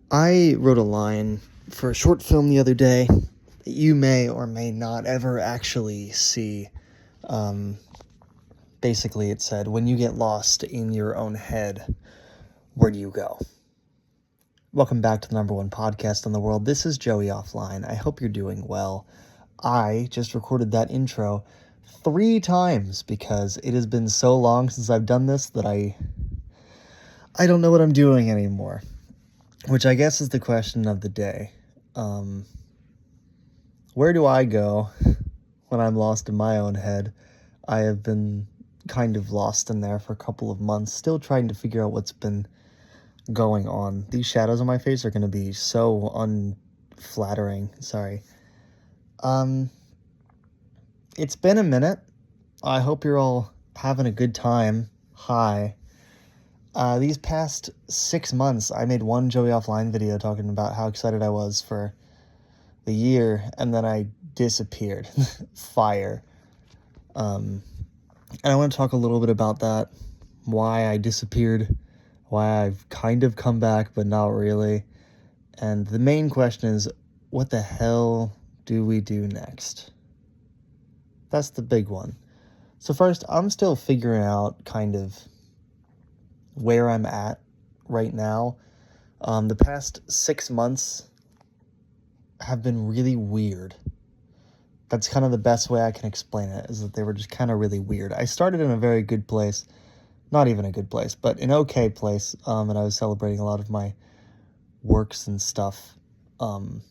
I wrote a line for a short film the other day that you may or may not ever actually see. Um, Basically, it said, when you get lost in your own head, where do you go? Welcome back to the number one podcast in the world. This is Joey Offline. I hope you're doing well. I just recorded that intro 3 times because it has been so long since I've done this that I don't know what I'm doing anymore. Which I guess is the question of the day. Where do I go when I'm lost in my own head? I have been kind of lost in there for a couple of months, still trying to figure out what's been going on. These shadows on my face are going to be so unflattering. Sorry. It's been a minute. I hope you're all having a good time. Hi. These past 6 months, I made one Joey Offline video talking about how excited I was for the year, and then I disappeared. Fire. And I want to talk a little bit about that, why I disappeared, why I've kind of come back, but not really. And the main question is, what the hell do we do next? That's the big one. So first, I'm still figuring out kind of where I'm at right now. The past 6 months have been really weird. That's kind of the best way I can explain it, is that they were just kind of really weird. I started in a very good place, not even a good place, but an okay place, and I was celebrating a lot of my works and stuff, and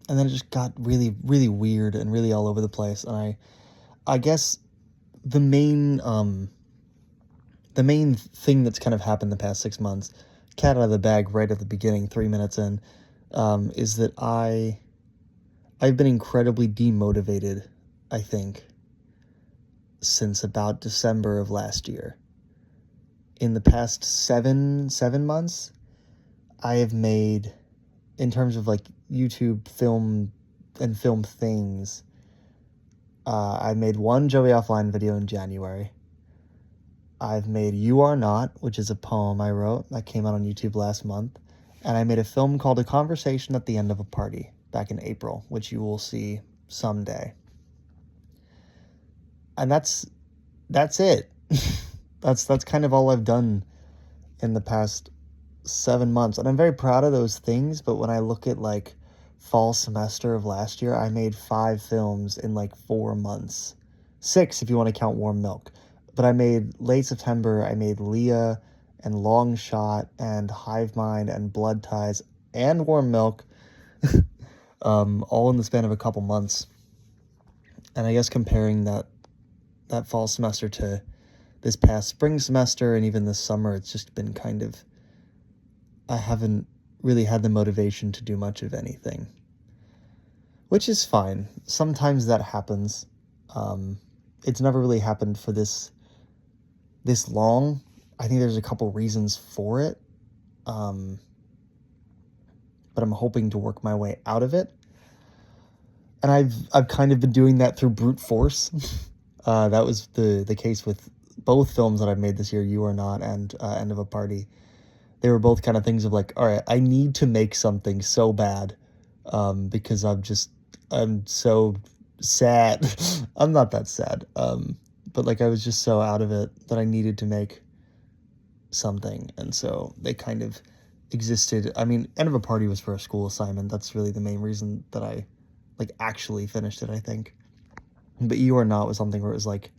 then it just got really, really weird and really all over the place, and I guess the main thing that's kind of happened the past 6 months, cat out of the bag right at the beginning, 3 minutes in, is that I've been incredibly demotivated, I think, since about December of last year. In the past seven months, I have made, in terms of like YouTube film and film things, I made one Joey Offline video in January. I've made You Are Not, which is a poem I wrote that came out on YouTube last month. And I made a film called A Conversation at the End of a Party back in April, which you will see someday. And that's it. that's kind of all I've done in the past 7 months. And I'm very proud of those things, but when I look at like fall semester of last year, I made 5 films in like 4 months. 6 if you want to count Warm Milk. But I made late September, I made Leah and Long Shot and Hive Mind and Blood Ties and Warm Milk, all in the span of a couple months. And I guess comparing that fall semester to this past spring semester and even this summer, it's just been kind of, I haven't really had the motivation to do much of anything, which is fine. Sometimes that happens. It's never really happened for this long. I think there's a couple reasons for it, but I'm hoping to work my way out of it. And I've kind of been doing that through brute force. That was the case with both films that I've made this year, You Are Not and End of a Party. They were both kind of things of like, all right, I need to make something so bad, because I'm so sad. I'm not that sad, but like I was just so out of it that I needed to make something, and so they kind of existed. I mean, End of a Party was for a school assignment. That's really the main reason that I like actually finished it, I think. But You Are Not was something where it was like,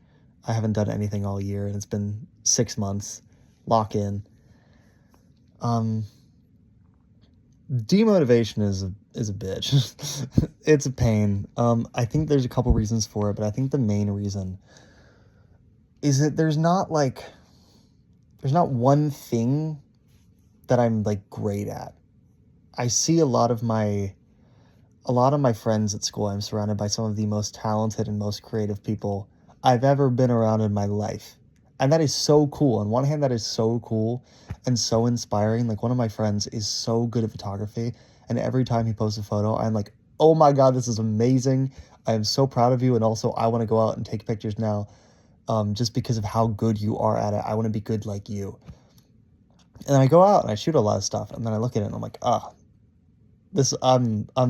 I haven't done anything all year, and it's been 6 months. Lock in. Demotivation is a bitch. It's a pain. I think there's a couple reasons for it, but I think the main reason is that there's not one thing that I'm like great at. I see a lot of my friends at school. I'm surrounded by some of the most talented and most creative people I've ever been around in my life. And that is so cool. On one hand, that is so cool and so inspiring. Like, one of my friends is so good at photography, and every time he posts a photo, I'm like, oh my God, this is amazing. I am so proud of you. And also, I want to go out and take pictures now, just because of how good you are at it. I want to be good like you. And then I go out and I shoot a lot of stuff, and then I look at it and I'm like, I'm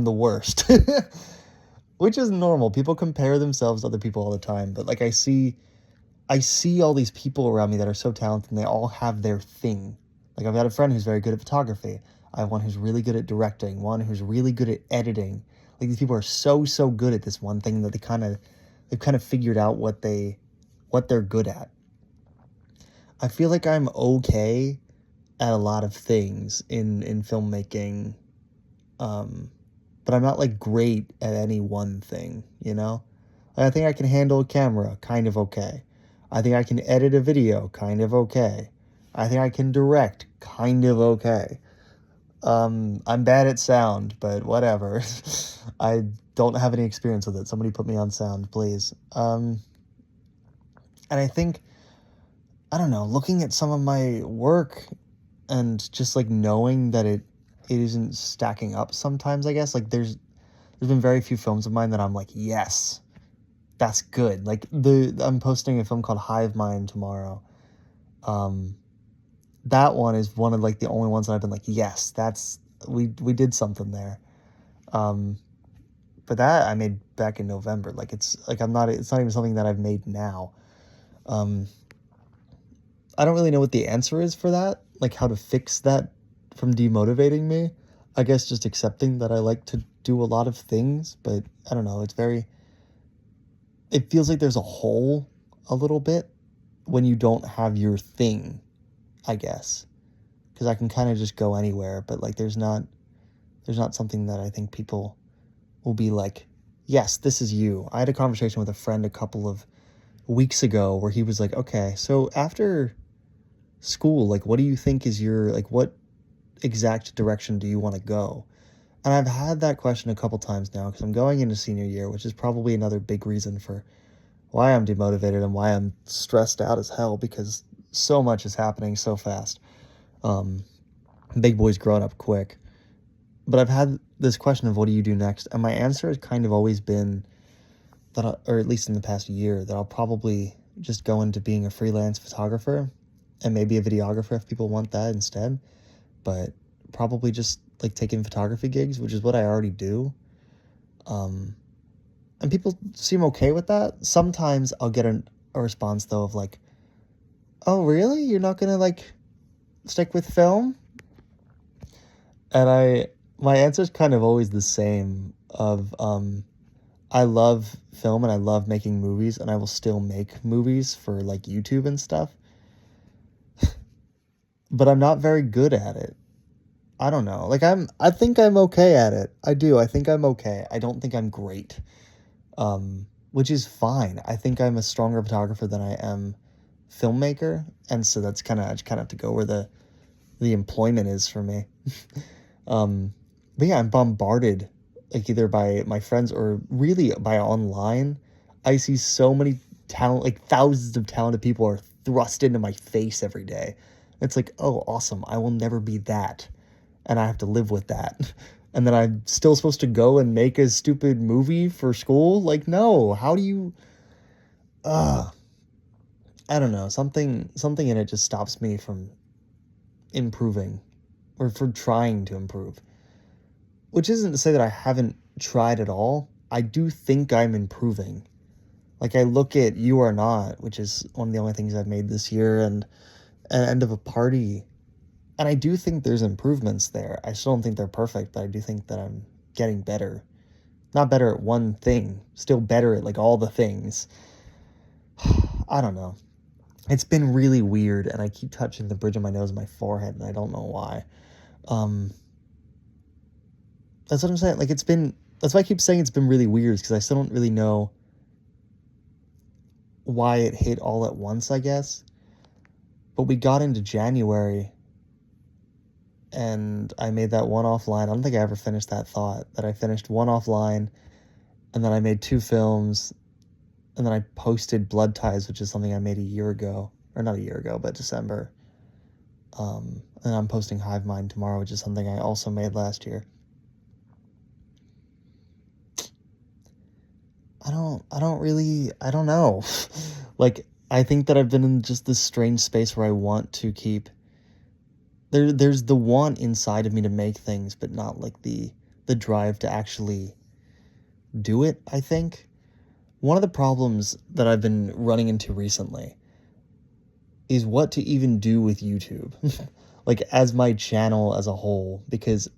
the worst. Which is normal. People compare themselves to other people all the time, but like I see all these people around me that are so talented and they all have their thing. Like I've got a friend who's very good at photography. I have one who's really good at directing, one who's really good at editing. Like these people are so good at this one thing that they've kind of figured out what they're good at. I feel like I'm okay at a lot of things in filmmaking, but I'm not like great at any one thing, you know? I think I can handle a camera kind of okay. I think I can edit a video kind of okay. I think I can direct kind of okay. I'm bad at sound, but whatever. I don't have any experience with it. Somebody put me on sound, please. And I think, I don't know, looking at some of my work and just like knowing that it isn't stacking up sometimes, I guess. Like there's been very few films of mine that I'm like, yes, that's good. Like I'm posting a film called Hive Mind tomorrow. That one is one of like the only ones that I've been like, yes, we did something there. But that I made back in November. Like it's not even something that I've made now. I don't really know what the answer is for that, like how to fix that from demotivating me. I guess just accepting that I like to do a lot of things, but I don't know, it feels like there's a hole a little bit when you don't have your thing, I guess. Because I can kind of just go anywhere, but like there's not something that I think people will be like, yes, this is you. I had a conversation with a friend a couple of weeks ago where he was like, okay, so after school, like what do you think is your, like what exact direction do you want to go? And I've had that question a couple times now because I'm going into senior year, which is probably another big reason for why I'm demotivated and why I'm stressed out as hell, because so much is happening so fast. Big boy's growing up quick. But I've had this question of what do you do next? And my answer has kind of always been that, or at least in the past year, that I'll probably just go into being a freelance photographer and maybe a videographer if people want that instead. But probably just like taking photography gigs, which is what I already do. And people seem okay with that. Sometimes I'll get a response though of like, oh really? You're not gonna like stick with film? And my answer is kind of always the same of, I love film and I love making movies and I will still make movies for like YouTube and stuff. But I'm not very good at it. I don't know. Like I think I'm okay at it. I do. I think I'm okay. I don't think I'm great. Which is fine. I think I'm a stronger photographer than I am filmmaker, and so that's I just kind of have to go where the employment is for me. But yeah, I'm bombarded like either by my friends or really by online. I see so many talent, like thousands of talented people are thrust into my face every day. It's like, oh, awesome. I will never be that. And I have to live with that. And then I'm still supposed to go and make a stupid movie for school? Like, no. How do you... I don't know. Something in it just stops me from improving or for trying to improve. Which isn't to say that I haven't tried at all. I do think I'm improving. Like, I look at You Are Not, which is one of the only things I've made this year, and End of a Party. And I do think there's improvements there. I still don't think they're perfect, but I do think that I'm getting better. Not better at one thing, still better at like all the things. I don't know. It's been really weird, and I keep touching the bridge of my nose and my forehead, and I don't know why. That's what I'm saying. Like, that's why I keep saying it's been really weird, because I still don't really know why it hit all at once, I guess. But we got into January, and I made that one offline. I don't think I ever finished that thought, that I finished one offline, and then I made 2 films, and then I posted Blood Ties, which is something I made a year ago, or not a year ago, but December. And I'm posting Hive Mind tomorrow, which is something I also made last year. I don't know. Like, I think that I've been in just this strange space where I want to keep there's the want inside of me to make things, but not like the drive to actually do it, I think. One of the problems that I've been running into recently is what to even do with YouTube. Like as my channel as a whole, because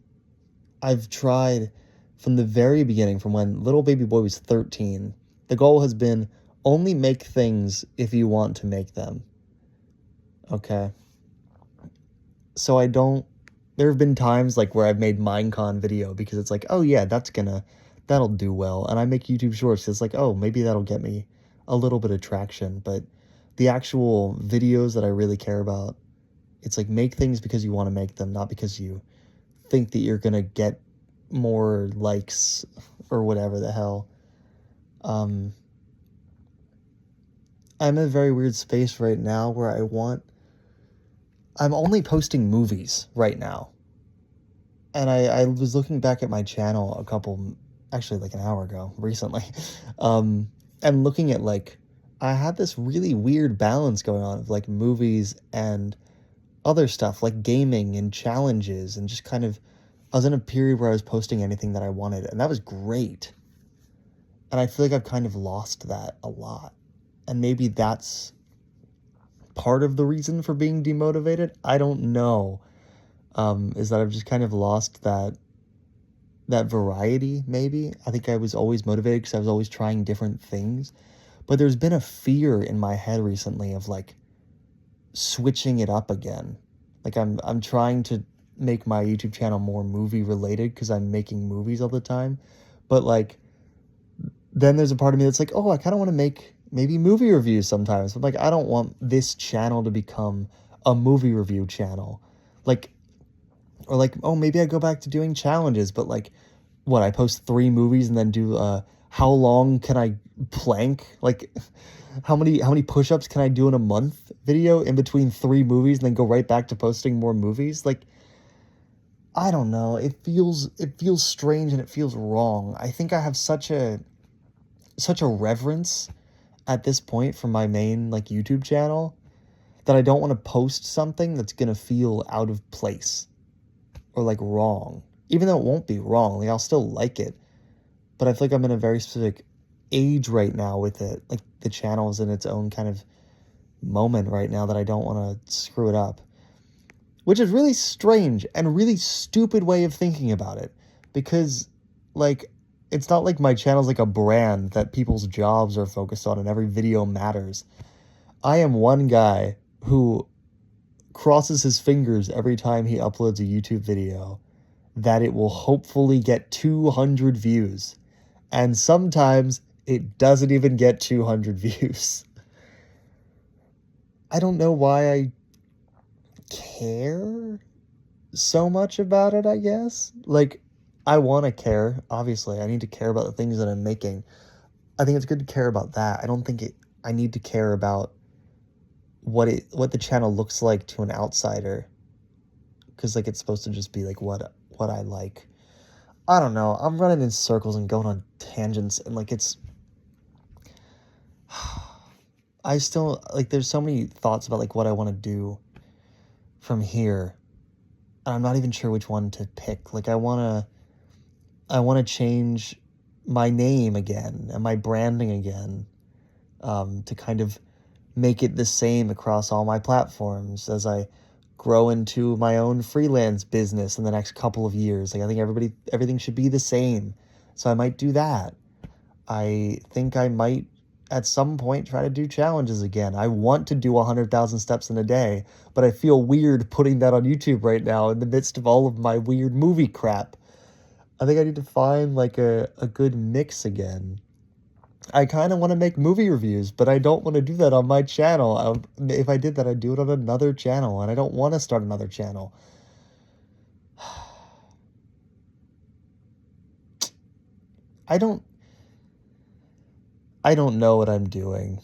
I've tried from the very beginning, from when little baby boy was 13, the goal has been only make things if you want to make them. Okay. So there have been times like where I've made Minecon video because it's like, oh yeah, that'll do well. And I make YouTube shorts. It's like, oh, maybe that'll get me a little bit of traction. But the actual videos that I really care about, it's like make things because you want to make them, not because you think that you're going to get more likes or whatever the hell. I'm in a very weird space right now where I'm only posting movies right now. And I was looking back at my channel actually like an hour ago, recently, and looking at like, I had this really weird balance going on of like movies and other stuff like gaming and challenges and just kind of, I was in a period where I was posting anything that I wanted, and that was great. And I feel like I've kind of lost that a lot. And maybe that's part of the reason for being demotivated. I don't know. Is that I've just kind of lost that variety, maybe. I think I was always motivated because I was always trying different things. But there's been a fear in my head recently of like switching it up again. Like I'm trying to make my YouTube channel more movie related because I'm making movies all the time. But like then there's a part of me that's like, oh, I kind of want to make maybe movie reviews sometimes. But like I don't want this channel to become a movie review channel. Like, or like, oh, maybe I go back to doing challenges, but like what, I post 3 movies and then do how long can I plank? Like how many push-ups can I do in a month video in between 3 movies and then go right back to posting more movies? Like I don't know. It feels strange and it feels wrong. I think I have such a reverence at this point for my main like YouTube channel that I don't want to post something that's going to feel out of place or like wrong. Even though it won't be wrong, like I'll still like it. But I feel like I'm in a very specific age right now with it. Like the channel is in its own kind of moment right now that I don't want to screw it up. Which is really strange and really stupid way of thinking about it. Because like it's not like my channel's like a brand that people's jobs are focused on and every video matters. I am one guy who crosses his fingers every time he uploads a YouTube video that it will hopefully get 200 views. And sometimes it doesn't even get 200 views. I don't know why I care so much about it, I guess. Like, I want to care, obviously. I need to care about the things that I'm making. I think it's good to care about that. I don't think I need to care about what the channel looks like to an outsider. Because, like, it's supposed to just be, like, what I like. I don't know. I'm running in circles and going on tangents, and, like, it's... I still, like, there's so many thoughts about, like, what I want to do from here. And I'm not even sure which one to pick. Like, I want to change my name again and my branding again, to kind of make it the same across all my platforms as I grow into my own freelance business in the next couple of years. Like, I think everything should be the same. So I might do that. I think I might at some point try to do challenges again. I want to do 100,000 steps in a day, but I feel weird putting that on YouTube right now in the midst of all of my weird movie crap. I think I need to find like a good mix again. I kind of want to make movie reviews, but I don't want to do that on my channel. If I did that, I'd do it on another channel, and I don't want to start another channel. I don't know what I'm doing.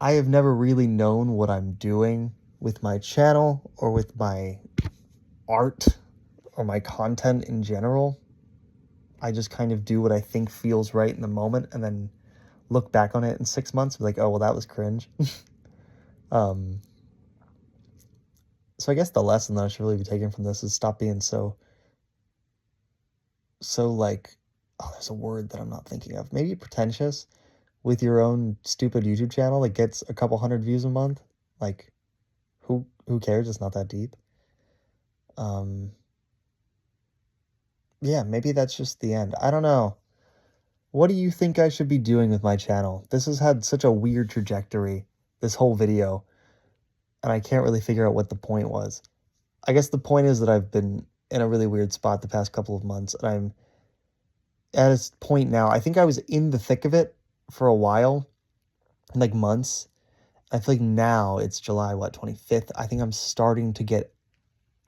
I have never really known what I'm doing with my channel or with my art or my content in general. I just kind of do what I think feels right in the moment and then look back on it in 6 months and be like, oh, well, that was cringe. So I guess the lesson that I should really be taking from this is stop being so like, oh, there's a word that I'm not thinking of. Maybe pretentious with your own stupid YouTube channel that gets a couple hundred views a month. Like, who cares? It's not that deep. Yeah, maybe that's just the end. I don't know. What do you think I should be doing with my channel? This has had such a weird trajectory, this whole video, and I can't really figure out what the point was. I guess the point is that I've been in a really weird spot the past couple of months, and I'm at a point now. I think I was in the thick of it for a while, like months. I feel like now it's July, what, 25th? I think I'm starting to get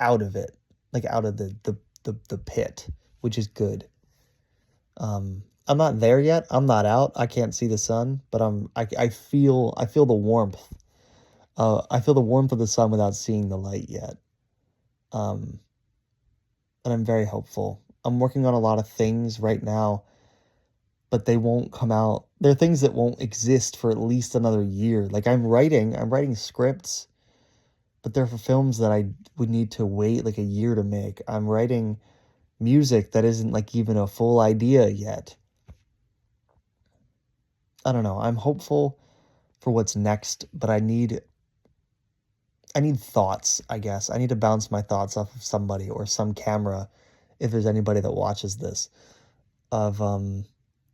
out of it, like out of the pit, which is good. I'm not there yet. I'm not out. I can't see the sun, but I feel the warmth. I feel the warmth of the sun without seeing the light yet. And I'm very hopeful. I'm working on a lot of things right now, but they won't come out. They're things that won't exist for at least another year. Like I'm writing scripts, but they're for films that I would need to wait like a year to make. I'm writing music that isn't like even a full idea yet. I don't know. I'm hopeful for what's next, but I need thoughts, I guess. I need to bounce my thoughts off of somebody or some camera if there's anybody that watches this of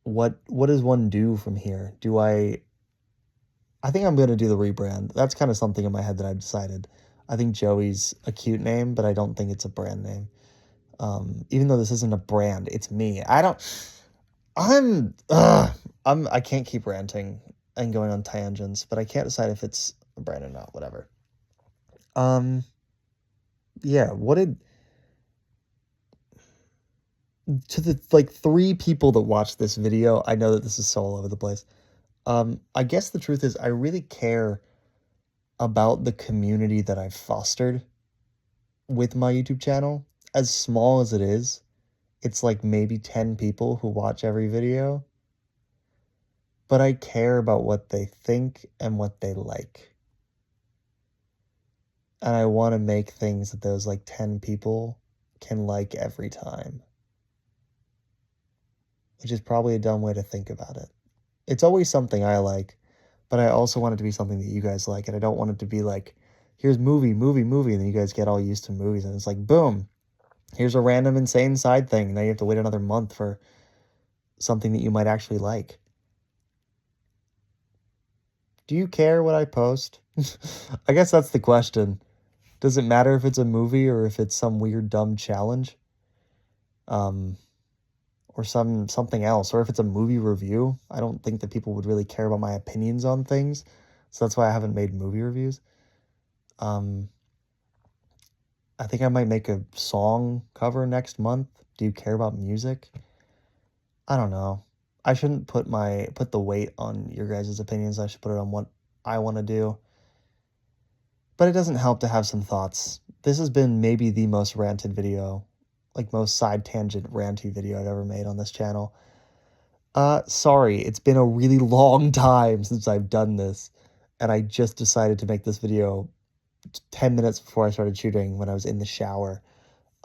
what does one do from here? I think I'm going to do the rebrand. That's kind of something in my head that I've decided. I think Joey's a cute name, but I don't think it's a brand name. Even though this isn't a brand, it's me. I can't keep ranting and going on tangents, but I can't decide if it's a brand or not, whatever. Yeah, to the like 3 people that watch this video, I know that this is so all over the place. I guess the truth is I really care about the community that I've fostered with my YouTube channel. As small as it is, it's like maybe 10 people who watch every video. But I care about what they think and what they like. And I want to make things that those like 10 people can like every time. Which is probably a dumb way to think about it. It's always something I like, but I also want it to be something that you guys like, and I don't want it to be like, here's movie, and then you guys get all used to movies, and it's like, boom, here's a random insane side thing, and now you have to wait another month for something that you might actually like. Do you care what I post? I guess that's the question. Does it matter if it's a movie or if it's some weird dumb challenge? Or something else, or if it's a movie review. I don't think that people would really care about my opinions on things, so that's why I haven't made movie reviews. I think I might make a song cover next month. Do you care about music? I don't know. I shouldn't put the weight on your guys' opinions. I should put it on what I want to do. But it doesn't help to have some thoughts. This has been maybe the most ranted video, like most side tangent ranty video I've ever made on this channel. Sorry, it's been a really long time since I've done this, and I just decided to make this video 10 minutes before I started shooting when I was in the shower.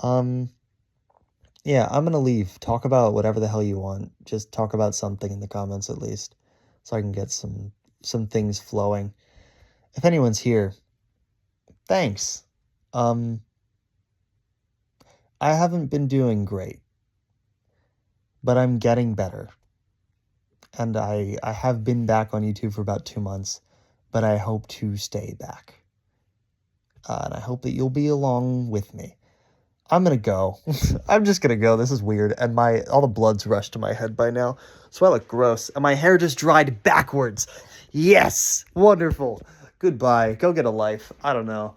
Yeah, I'm gonna leave. Talk about whatever the hell you want. Just talk about something in the comments at least, so I can get some things flowing. If anyone's here, thanks. I haven't been doing great, but I'm getting better. And I have been back on YouTube for about 2 months, but I hope to stay back. And I hope that you'll be along with me. I'm gonna go. I'm just gonna go. This is weird. And all the blood's rushed to my head by now. So I look gross. And my hair just dried backwards. Yes! Wonderful. Goodbye. Go get a life. I don't know.